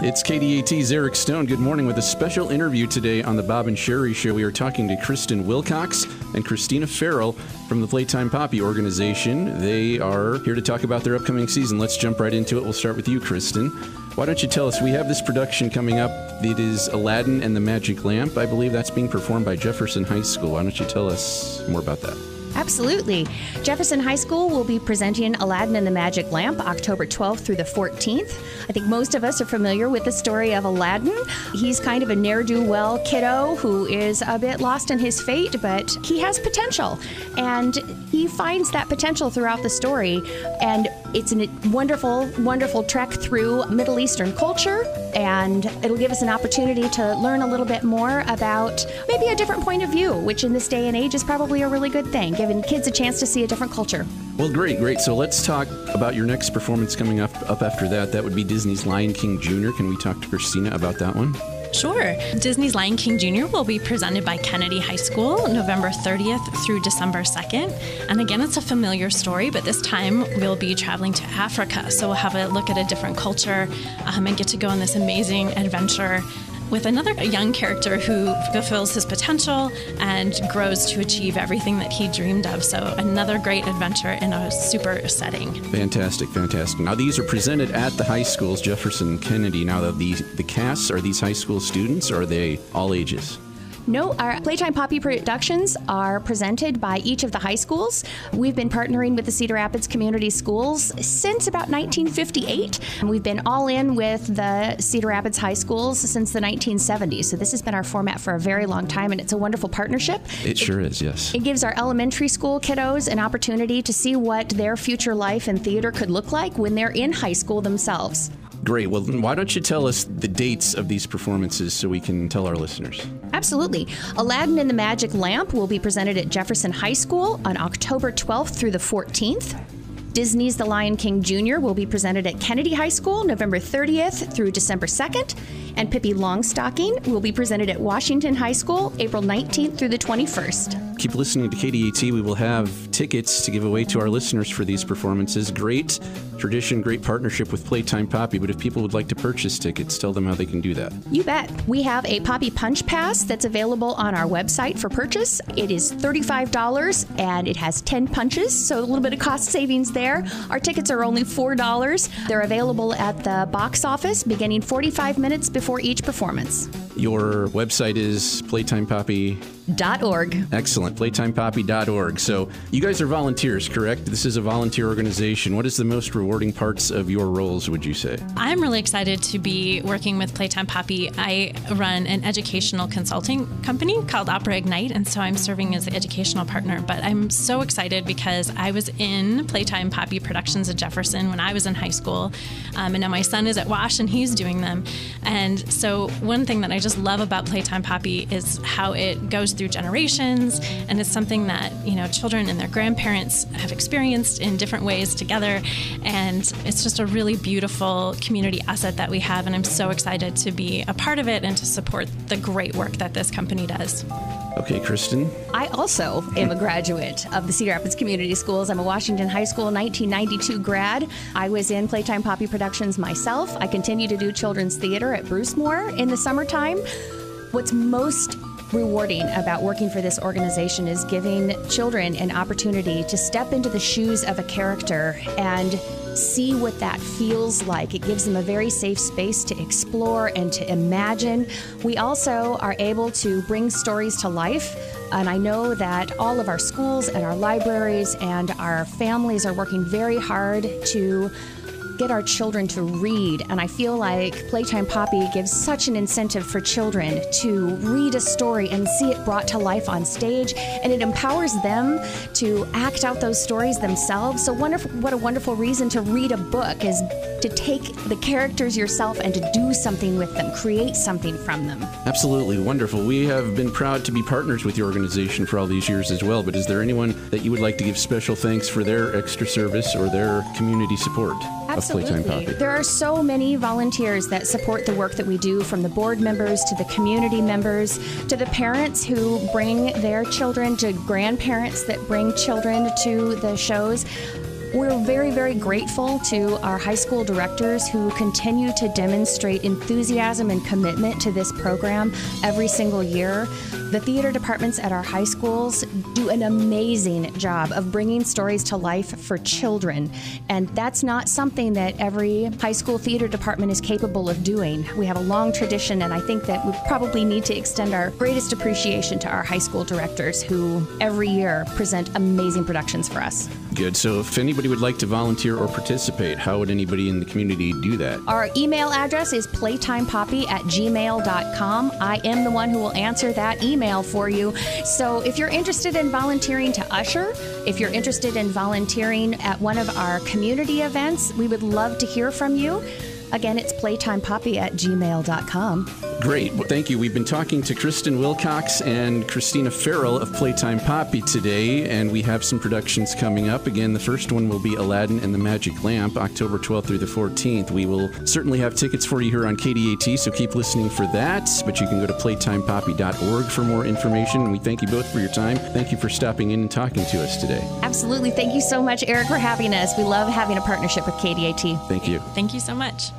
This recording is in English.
It's KDAT's Eric Stone. Good morning with a special interview today on the Bob and Sherry Show. We are talking to Kristen Wilcox and Christina Farrell from the Playtime Poppy organization. They are here to talk about their upcoming season. Let's jump right into it. We'll start with you, Kristen. Why don't you tell us, we have this production coming up. It is Aladdin and the Magic Lamp. I believe that's being performed by Jefferson High School. Why don't you tell us more about that? Absolutely. Jefferson High School will be presenting Aladdin and the Magic Lamp October 12th through the 14th. I think most of us are familiar with the story of Aladdin. He's kind of a ne'er-do-well kiddo who is a bit lost in his fate, but he has potential. And he finds that potential throughout the story. And it's a wonderful, wonderful trek through Middle Eastern culture. And it'll give us an opportunity to learn a little bit more about maybe a different point of view, which in this day and age is probably a really good thing, giving kids a chance to see a different culture. Well, great. So let's talk about your next performance coming up after that. That would be Disney's Lion King Jr. Can we talk to Christina about that one? Sure. Disney's Lion King Jr. will be presented by Kennedy High School November 30th through December 2nd. And again, it's a familiar story, but this time we'll be traveling to Africa. So we'll have a look at a different culture and get to go on this amazing adventure with another young character who fulfills his potential and grows to achieve everything that he dreamed of. So another great adventure in a super setting. Fantastic. Now, these are presented at the high schools, Jefferson and Kennedy. Now, the casts, are these high school students, or are they all ages? No, our Playtime Poppy productions are presented by each of the high schools. We've been partnering with the Cedar Rapids Community Schools since about 1958. And we've been all in with the Cedar Rapids High Schools since the 1970s. So this has been our format for a very long time, and it's a wonderful partnership. It sure is, yes. It gives our elementary school kiddos an opportunity to see what their future life in theater could look like when they're in high school themselves. Great. Well, why don't you tell us the dates of these performances so we can tell our listeners? Absolutely. Aladdin and the Magic Lamp will be presented at Jefferson High School on October 12th through the 14th. Disney's The Lion King Jr. will be presented at Kennedy High School November 30th through December 2nd. And Pippi Longstocking will be presented at Washington High School April 19th through the 21st. Keep listening to KDAT. We will have tickets to give away to our listeners for these performances. Great tradition, great partnership with Playtime Poppy. But if people would like to purchase tickets, tell them how they can do that. You bet. We have a Poppy Punch Pass that's available on our website for purchase. It is $35 and it has 10 punches, so a little bit of cost savings there. Our tickets are only $4. They're available at the box office beginning 45 minutes before each performance. Your website is playtimepoppy.org. Excellent, playtimepoppy.org. So you guys are volunteers, correct? This is a volunteer organization. What is the most rewarding parts of your roles, would you say? I'm really excited to be working with Playtime Poppy. I run an educational consulting company called Opera Ignite, and so I'm serving as the educational partner. But I'm so excited because I was in Playtime Poppy productions at Jefferson when I was in high school, and now my son is at Wash and he's doing them. And so one thing that I just love about Playtime Poppy is how it goes through generations, and it's something that, children and their grandparents have experienced in different ways together, and it's just a really beautiful community asset that we have, and I'm so excited to be a part of it and to support the great work that this company does. Okay, Kristen? I also am a graduate of the Cedar Rapids Community Schools. I'm a Washington High School 1992 grad. I was in Playtime Poppy productions myself. I continue to do children's theater at Brucemore in the summertime. What's most rewarding about working for this organization is giving children an opportunity to step into the shoes of a character and see what that feels like. It gives them a very safe space to explore and to imagine. We also are able to bring stories to life, and I know that all of our schools and our libraries and our families are working very hard to get our children to read, and I feel like Playtime Poppy gives such an incentive for children to read a story and see it brought to life on stage, and it empowers them to act out those stories themselves. So what a wonderful reason to read a book is to take the characters yourself and to do something with them, create something from them. Absolutely wonderful. We have been proud to be partners with your organization for all these years as well, but is there anyone that you would like to give special thanks for their extra service or their community support? Absolutely. Of Playtime Poppy? There are so many volunteers that support the work that we do, from the board members to the community members to the parents who bring their children, to grandparents that bring children to the shows. We're very, very grateful to our high school directors who continue to demonstrate enthusiasm and commitment to this program every single year. The theater departments at our high schools do an amazing job of bringing stories to life for children, and that's not something that every high school theater department is capable of doing. We have a long tradition, and I think that we probably need to extend our greatest appreciation to our high school directors who every year present amazing productions for us. Good. So if anybody would like to volunteer or participate, how would anybody in the community do that? Our email address is playtimepoppy@gmail.com. I am the one who will answer that email for you. So if you're interested in volunteering to usher, if you're interested in volunteering at one of our community events, we would love to hear from you. Again, it's playtimepoppy@gmail.com. Great. Well, thank you. We've been talking to Kristen Wilcox and Christina Farrell of Playtime Poppy today, and we have some productions coming up. Again, the first one will be Aladdin and the Magic Lamp, October 12th through the 14th. We will certainly have tickets for you here on KDAT, so keep listening for that. But you can go to playtimepoppy.org for more information. And we thank you both for your time. Thank you for stopping in and talking to us today. Absolutely. Thank you so much, Eric, for having us. We love having a partnership with KDAT. Thank you. Thank you so much.